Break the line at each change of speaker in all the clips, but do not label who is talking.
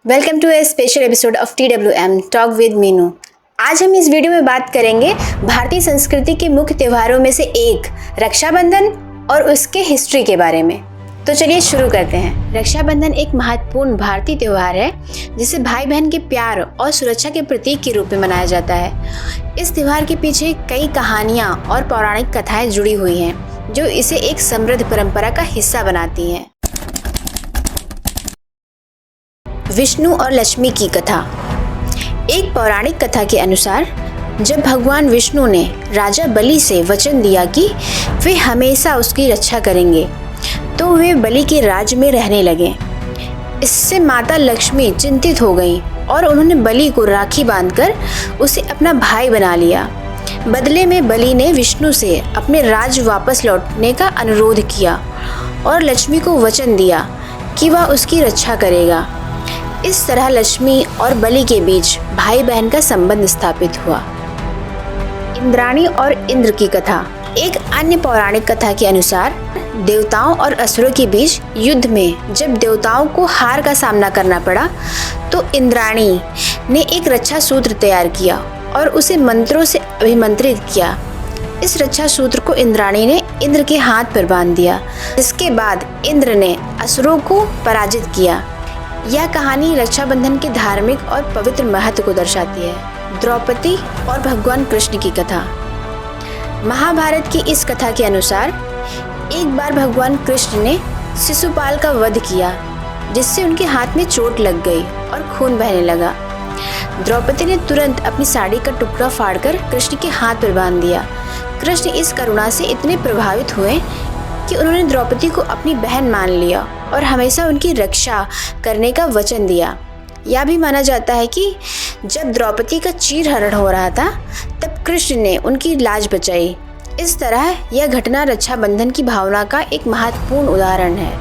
Welcome to a special episode of TWM talk with Meenu. आज हम इस वीडियो में बात करेंगे भारतीय संस्कृति के मुख्य त्योहारों में से एक रक्षाबंधन और उसके हिस्ट्री के बारे में। तो चलिए शुरू करते हैं। रक्षाबंधन एक महत्वपूर्ण भारतीय त्योहार है जिसे भाई बहन के प्यार और सुरक्षा के प्रतीक के रूप में मनाया जाता है। इस त्योहार के पीछे कई कहानियाँ और पौराणिक कथाएं जुड़ी हुई हैं जो इसे एक समृद्ध परंपरा का हिस्सा बनाती हैं। विष्णु और लक्ष्मी की कथा। एक पौराणिक कथा के अनुसार जब भगवान विष्णु ने राजा बलि से वचन दिया कि वे हमेशा उसकी रक्षा करेंगे, तो वे बलि के राज्य में रहने लगे। इससे माता लक्ष्मी चिंतित हो गईं और उन्होंने बलि को राखी बांधकर उसे अपना भाई बना लिया। बदले में बलि ने विष्णु से अपने राज्य वापस लौटने का अनुरोध किया और लक्ष्मी को वचन दिया कि वह उसकी रक्षा करेगा। इस तरह लक्ष्मी और बलि के बीच भाई बहन का संबंध स्थापित हुआ। इंद्राणी और इंद्र की कथा। एक अन्य पौराणिक कथा के अनुसार देवताओं और असुरों के बीच युद्ध में जब देवताओं को हार का सामना करना पड़ा, तो इंद्राणी ने एक रक्षा सूत्र तैयार किया और उसे मंत्रों से अभिमंत्रित किया। इस रक्षा सूत्र को इंद्राणी ने इंद्र के हाथ पर बांध दिया। इसके बाद इंद्र ने असुरों को पराजित किया। यह कहानी रक्षाबंधन के धार्मिक और पवित्र महत्व को दर्शाती है। द्रौपदी और भगवान कृष्ण की कथा। महाभारत की इस कथा के अनुसार एक बार भगवान कृष्ण ने शिशुपाल का वध किया, जिससे उनके हाथ में चोट लग गई और खून बहने लगा। द्रौपदी ने तुरंत अपनी साड़ी का टुकड़ा फाड़कर कृष्ण के हाथ पर बांध दिया। कृष्ण इस करुणा से इतने प्रभावित हुए कि उन्होंने द्रौपदी को अपनी बहन मान लिया और हमेशा उनकी रक्षा करने का वचन दिया। यह भी माना जाता है कि जब द्रौपदी का चीरहरण हो रहा था, तब कृष्ण ने उनकी लाज बचाई। इस तरह यह घटना रक्षाबंधन की भावना का एक महत्वपूर्ण उदाहरण है।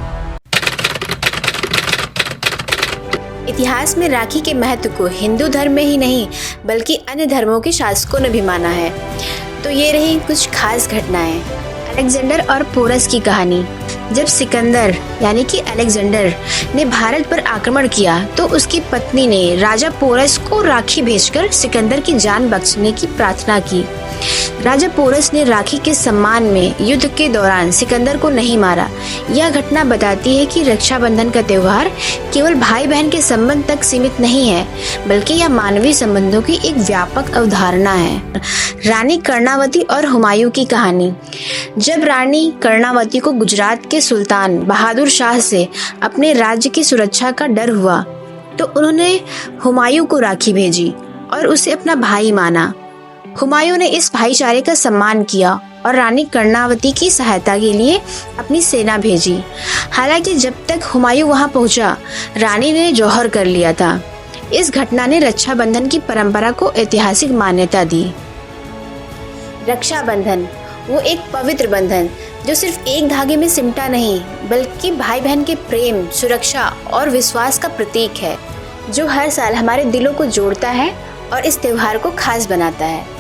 इतिहास में राखी के महत्व को हिंदू धर्म में ही नहीं बल्कि अन्य धर्मों के शासकों ने भी माना है। तो ये रही कुछ खास घटनाएं। अलेक्जेंडर और पोरस की कहानी। जब सिकंदर यानी कि अलेक्जेंडर ने भारत पर आक्रमण किया, तो उसकी पत्नी ने राजा पोरस को राखी भेजकर सिकंदर की जान बख्शने की प्रार्थना की। राजा पोरस ने राखी के सम्मान में युद्ध के दौरान सिकंदर को नहीं मारा। यह घटना बताती है कि रक्षाबंधन का त्योहार केवल भाई बहन के संबंध तक सीमित नहीं है, बल्कि यह मानवीय संबंधों की एक व्यापक अवधारणा है। रानी कर्णावती और हुमायूं की कहानी। जब रानी कर्णावती को गुजरात के सुल्तान बहादुर शाह से अपने राज्य की सुरक्षा का डर हुआ, तो उन्होंने हुमायूं को राखी भेजी और उसे अपना भाई माना। हुमायूं ने इस भाईचारे का सम्मान किया और रानी कर्णावती की सहायता के लिए अपनी सेना भेजी। हालांकि जब तक हुमायूं वहां पहुंचा, रानी ने जौहर कर लिया था। इस घटना ने रक्षाबंधन की परंपरा को ऐतिहासिक मान्यता दी। रक्षाबंधन वो एक पवित्र बंधन जो सिर्फ एक धागे में सिमटा नहीं, बल्कि भाई बहन के प्रेम, सुरक्षा और विश्वास का प्रतीक है, जो हर साल हमारे दिलों को जोड़ता है और इस त्योहार को खास बनाता है।